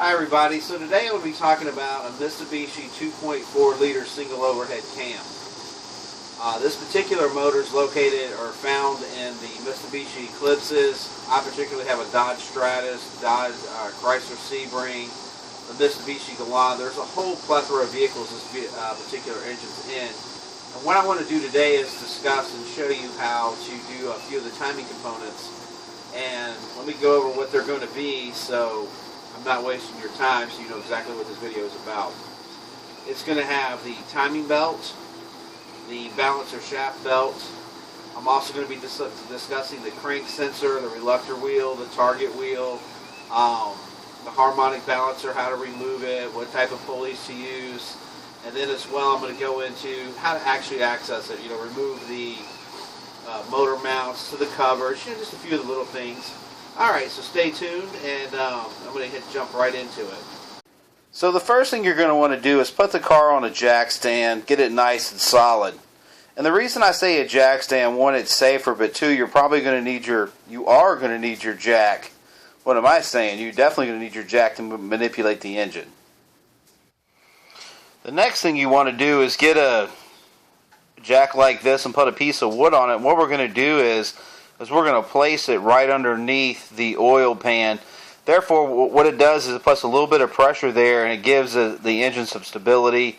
Hi everybody, so today I'm going to be talking about a Mitsubishi 2.4 liter single overhead cam. This particular motor is located or found in the Mitsubishi Eclipses. I particularly have a Dodge Stratus, Chrysler Sebring, the Mitsubishi Galant. There's a whole plethora of vehicles this particular engine's in. And what I want to do today is discuss and show you how to do a few of the timing components. And let me go over what they're going to be so I'm not wasting your time, so you know exactly what this video is about. It's going to have the timing belt, the balancer shaft belt. I'm also going to be discussing the crank sensor, the reluctor wheel, the target wheel, the harmonic balancer, how to remove it, what type of pulleys to use, and then as well I'm going to go into how to actually access it. You know, remove the motor mounts to the covers, you know, just a few of the little things. Alright, so stay tuned, and I'm going to jump right into it. So the first thing you're going to want to do is put the car on a jack stand, get it nice and solid. And the reason I say a jack stand, one, it's safer, but two, you are going to need your jack. What am I saying? You're definitely going to need your jack to manipulate the engine. The next thing you want to do is get a jack like this and put a piece of wood on it. And what we're going to do is we're going to place it right underneath the oil pan. Therefore, what it does is it puts a little bit of pressure there, and it gives the engine some stability,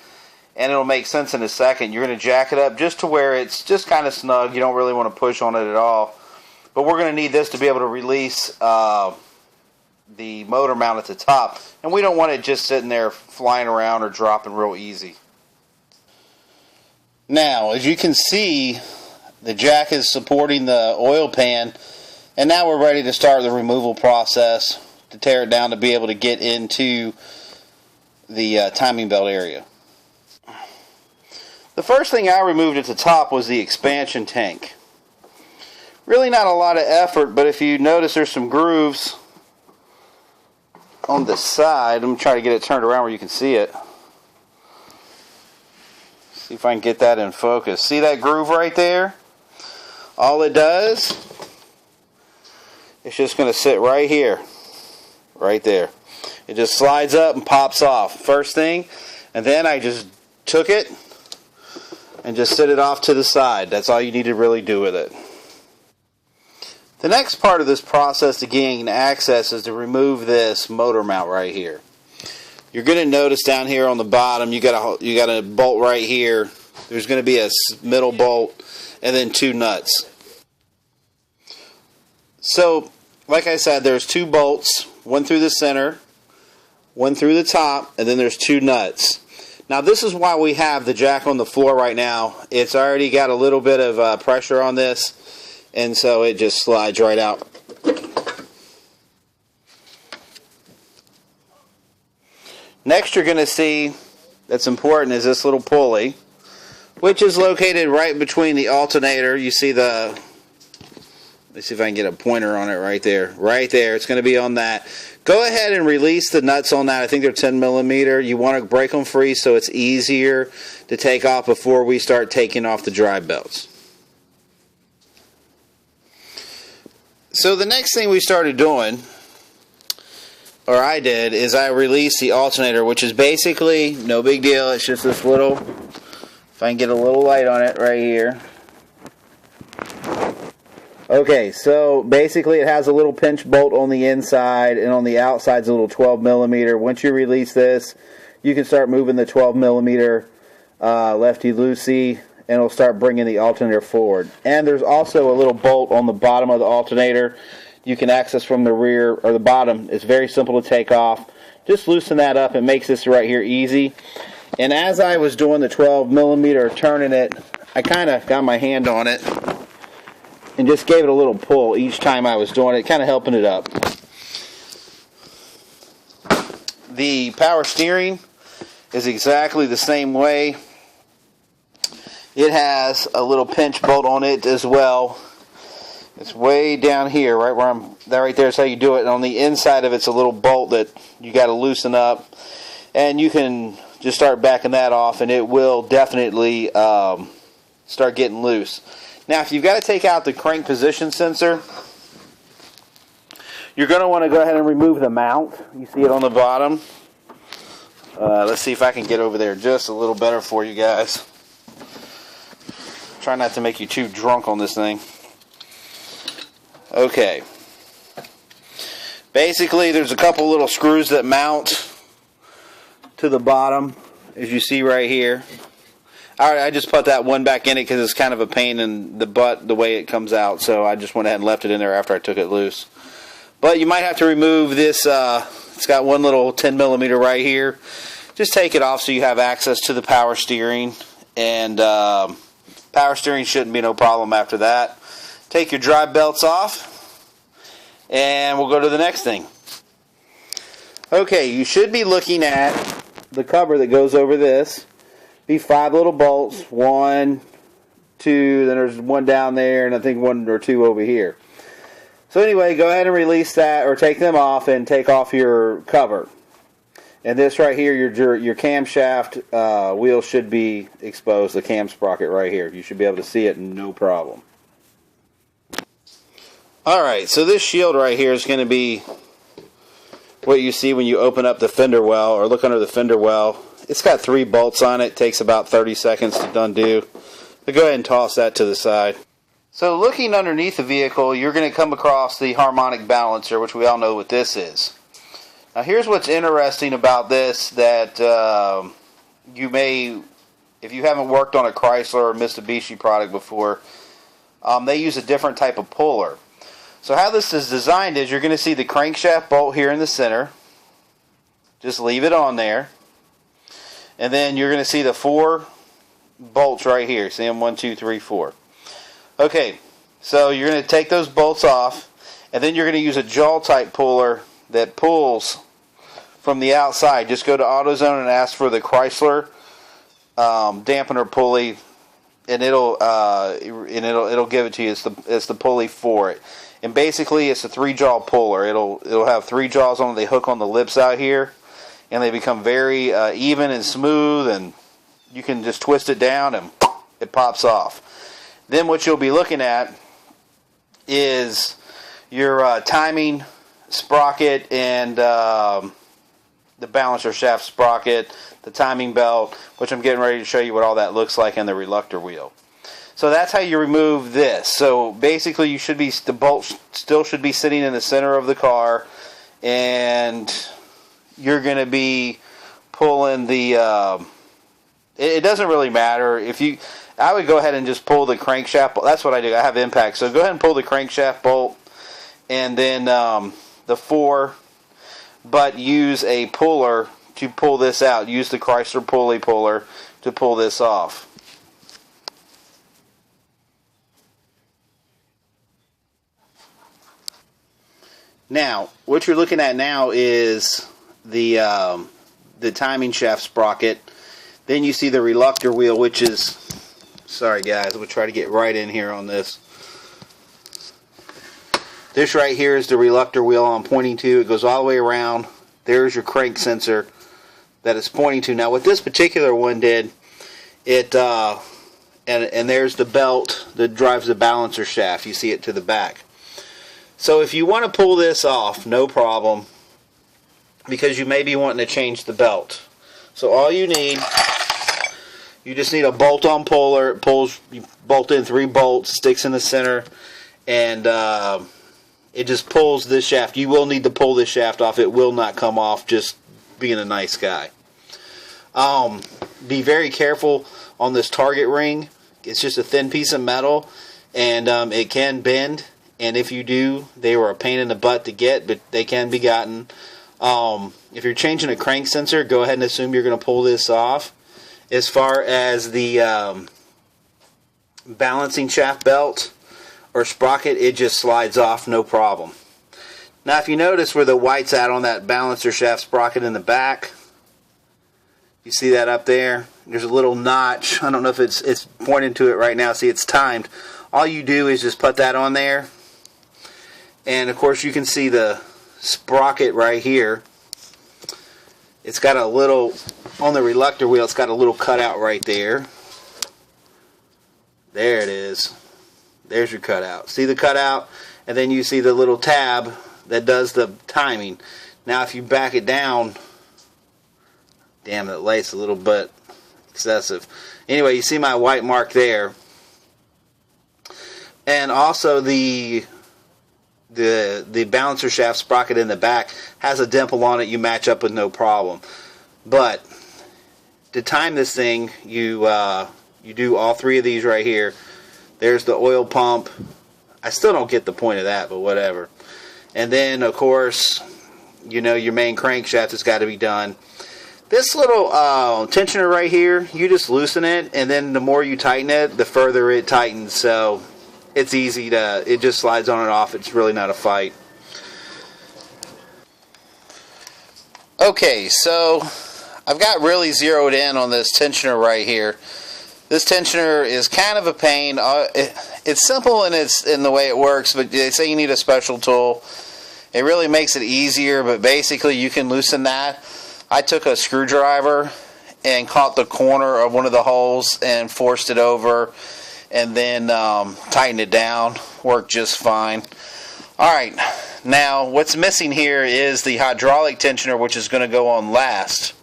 and it'll make sense in a second. You're going to jack it up just to where it's just kind of snug. You don't really want to push on it at all. But we're going to need this to be able to release the motor mount at the top, and we don't want it just sitting there flying around or dropping real easy. Now, as you can see, the jack is supporting the oil pan, and now we're ready to start the removal process to tear it down to be able to get into the timing belt area. The first thing I removed at the top was the expansion tank. Really not a lot of effort, but if you notice there's some grooves on the side. I'm trying to get it turned around where you can see it. See if I can get that in focus. See that groove right there? All it does, it's just going to sit right here, right there. It just slides up and pops off. First thing, and then I just took it and just set it off to the side. That's all you need to really do with it. The next part of this process to gain access is to remove this motor mount right here. You're going to notice down here on the bottom, you got a bolt right here. There's going to be a middle bolt and then two nuts. So, like I said, there's two bolts, one through the center, one through the top, and then there's two nuts. Now, this is why we have the jack on the floor right now. It's already got a little bit of pressure on this, and so it just slides right out. Next, you're going to see that's important is this little pulley, which is located right between the alternator. You see the, let's see if I can get a pointer on it right there. Right there. It's going to be on that. Go ahead and release the nuts on that. I think they're 10 millimeter. You want to break them free so it's easier to take off before we start taking off the drive belts. So the next thing we started doing, or I did, is I released the alternator, which is basically no big deal. It's just this little, if I can get a little light on it right here. Okay, so basically it has a little pinch bolt on the inside, and on the outside is a little 12 millimeter. Once you release this, you can start moving the 12 millimeter lefty-loosey, and it'll start bringing the alternator forward. And there's also a little bolt on the bottom of the alternator you can access from the rear or the bottom. It's very simple to take off. Just loosen that up. It makes this right here easy. And as I was doing the 12 millimeter, turning it, I kind of got my hand on it and just gave it a little pull each time I was doing it, kind of helping it up. The power steering is exactly the same way. It has a little pinch bolt on it as well. It's way down here, right where right there is how you do it. And on the inside of it's a little bolt that you got to loosen up, and you can just start backing that off, and it will definitely start getting loose. Now, if you've got to take out the crank position sensor, you're going to want to go ahead and remove the mount. You see it on the bottom. Let's see if I can get over there just a little better for you guys. Try not to make you too drunk on this thing. Okay. Basically, there's a couple little screws that mount to the bottom, as you see right here. Alright, I just put that one back in it because it's kind of a pain in the butt the way it comes out, so I just went ahead and left it in there after I took it loose. But you might have to remove this, it's got one little 10mm right here. Just take it off so you have access to the power steering, and power steering shouldn't be no problem after that. Take your drive belts off, and we'll go to the next thing. Okay, you should be looking at the cover that goes over this. Be 5 little bolts, 1, 2, then there's one down there, and I think 1 or 2 over here. So anyway, go ahead and release that, or take them off and take off your cover. And this right here, your camshaft wheel should be exposed, the cam sprocket right here. You should be able to see it, no problem. Alright, so this shield right here is going to be what you see when you open up the fender well, or look under the fender well. It's got 3 bolts on it. It takes about 30 seconds to undo. So go ahead and toss that to the side. So looking underneath the vehicle, you're going to come across the Harmonic Balancer, which we all know what this is. Now here's what's interesting about this, that you may, if you haven't worked on a Chrysler or Mitsubishi product before, they use a different type of puller. So how this is designed is, you're going to see the crankshaft bolt here in the center. Just leave it on there. And then you're going to see the 4 bolts right here. See them? 1, 2, 3, 4. Okay, so you're going to take those bolts off, and then you're going to use a jaw type puller that pulls from the outside. Just go to AutoZone and ask for the Chrysler dampener pulley, and it'll give it to you. It's the pulley for it. And basically, it's a 3-jaw puller. It'll have 3 jaws on it. They hook on the lips out here, and they become very even and smooth, and you can just twist it down and it pops off. Then what you'll be looking at is your timing sprocket and the balancer shaft sprocket, the timing belt, which I'm getting ready to show you what all that looks like, and the reluctor wheel. So that's how you remove this. So basically, the bolt still should be sitting in the center of the car, and you're going to be pulling the. It doesn't really matter if you. I would go ahead and just pull the crankshaft. That's what I do. I have impact, so go ahead and pull the crankshaft bolt, and then the 4. But use a puller to pull this out. Use the Chrysler pulley puller to pull this off. Now, what you're looking at now is the timing shaft sprocket. Then you see the reluctor wheel, which is, sorry guys, we'll try to get right in here on this. This right here is the reluctor wheel I'm pointing to. It goes all the way around. There's your crank sensor that it's pointing to. Now, what this particular one did, and there's the belt that drives the balancer shaft. You see it to the back. So if you want to pull this off, no problem, because you may be wanting to change the belt. So all you just need a bolt-on puller. It pulls, you bolt in 3 bolts, sticks in the center, and it just pulls this shaft. You will need to pull this shaft off. It will not come off, just being a nice guy. Be very careful on this target ring. It's just a thin piece of metal, and it can bend. And if you do, they were a pain in the butt to get, but they can be gotten. If you're changing a crank sensor, go ahead and assume you're going to pull this off. As far as the balancing shaft belt or sprocket, it just slides off, no problem. Now, if you notice where the white's at on that balancer shaft sprocket in the back, you see that up there? There's a little notch. I don't know if it's pointing to it right now. See, it's timed. All you do is just put that on there. And of course you can see the sprocket right here. It's got a little, on the reluctor wheel, it's got a little cutout right there. There it is. There's your cutout. See the cutout? And then you see the little tab that does the timing. Now if you back it down, damn, that light's a little bit excessive. Anyway, you see my white mark there. And also the balancer shaft sprocket in the back has a dimple on it you match up with no problem. But to time this thing, you do all three of these right here. There's the oil pump. I still don't get the point of that, but whatever. And then, of course, you know, your main crankshaft has got to be done. This little tensioner right here, you just loosen it, and then the more you tighten it, the further it tightens. So it's easy to, it just slides on and off. It's really not a fight. Okay, so I've got really zeroed in on this tensioner right here. This tensioner is kind of a pain. It's simple in the way it works, but they say you need a special tool. It really makes it easier, but basically you can loosen that. I took a screwdriver and caught the corner of one of the holes and forced it over, and then tightened it down. Worked just fine. Alright, now what's missing here is the hydraulic tensioner, which is going to go on last.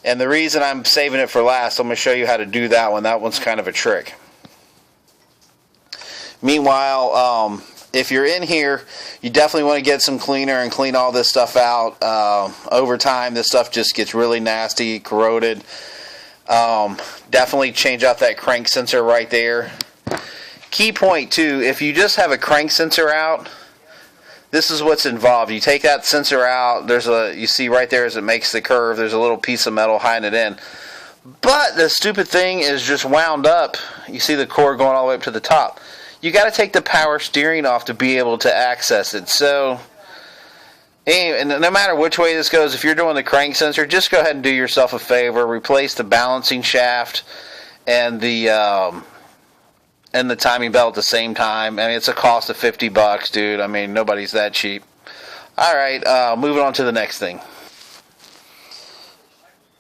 And the reason I'm saving it for last, I'm going to show you how to do that one. That one's kind of a trick. Meanwhile, if you're in here, you definitely want to get some cleaner and clean all this stuff out. Over time, this stuff just gets really nasty, corroded. Definitely change out that crank sensor right there. Key point too, if you just have a crank sensor out, this is what's involved. You take that sensor out, you see right there as it makes the curve, there's a little piece of metal hiding it in. But the stupid thing is just wound up. You see the cord going all the way up to the top. You got to take the power steering off to be able to access it. So, and no matter which way this goes, if you're doing the crank sensor, just go ahead and do yourself a favor. Replace the balancing shaft and the timing belt at the same time. I mean, it's a cost of $50, dude. I mean, nobody's that cheap. Alright, moving on to the next thing.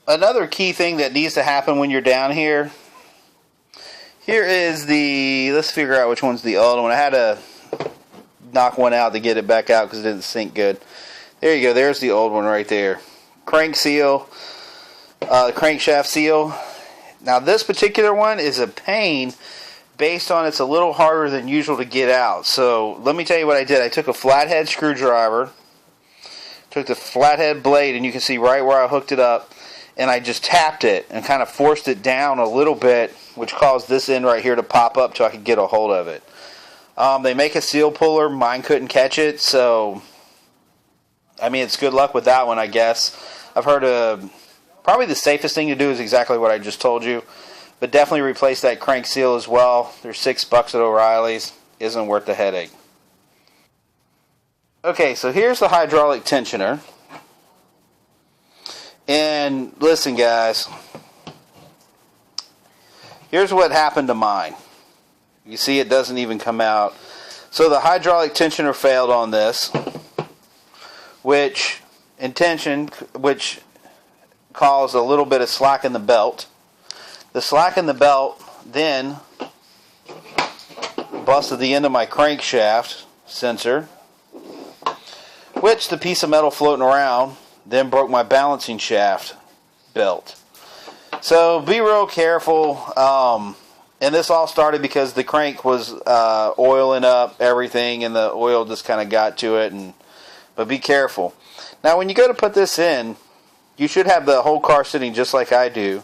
Another key thing that needs to happen when you're down here. Here is let's figure out which one's the old one. I had to knock one out to get it back out because it didn't sync good. There you go, there's the old one right there. Crank seal, crankshaft seal. Now this particular one is a pain based on it's a little harder than usual to get out. So let me tell you what I did. I took a flathead screwdriver, took the flathead blade, and you can see right where I hooked it up, and I just tapped it and kind of forced it down a little bit, which caused this end right here to pop up so I could get a hold of it. They make a seal puller. Mine couldn't catch it, so I mean, it's good luck with that one, I guess. I've heard probably the safest thing to do is exactly what I just told you. But definitely replace that crank seal as well. There's $6 at O'Reilly's. Isn't worth the headache. Okay, so here's the hydraulic tensioner. And listen, guys. Here's what happened to mine. You see it doesn't even come out. So the hydraulic tensioner failed on this. Which caused a little bit of slack in the belt. The slack in the belt then busted the end of my crankshaft sensor, which the piece of metal floating around then broke my balancing shaft belt. So be real careful. And this all started because the crank was oiling up everything, and the oil just kind of got to it. But be careful. Now, when you go to put this in, you should have the whole car sitting just like I do.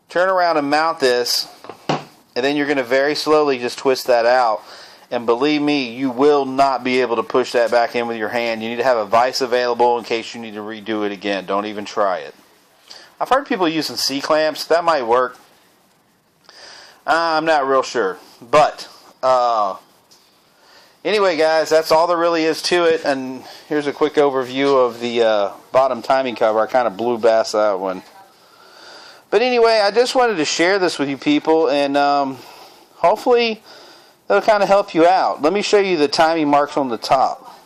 Turn around and mount this, and then you're going to very slowly just twist that out. And believe me, you will not be able to push that back in with your hand. You need to have a vise available in case you need to redo it again. Don't even try it. I've heard people using C-clamps. That might work. I'm not real sure. But, anyway, guys, that's all there really is to it. And here's a quick overview of the bottom timing cover. I kind of blew past that one. But anyway, I just wanted to share this with you people, and hopefully that'll kind of help you out. Let me show you the timing marks on the top.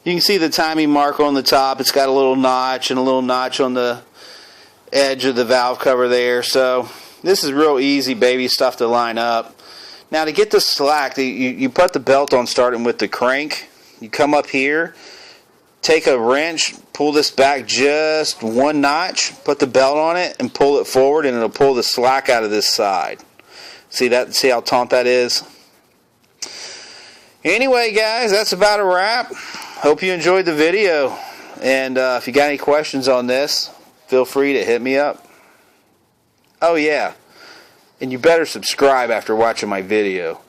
You can see the timing mark on the top. It's got a little notch and a little notch on the edge of the valve cover there. So this is real easy baby stuff to line up. Now to get the slack, you put the belt on starting with the crank. You come up here, take a wrench, pull this back just one notch, put the belt on it, and pull it forward, and it'll pull the slack out of this side. See that? See how taut that is? Anyway, guys, that's about a wrap. Hope you enjoyed the video. And if you got any questions on this, feel free to hit me up. Oh, yeah. And you better subscribe after watching my video.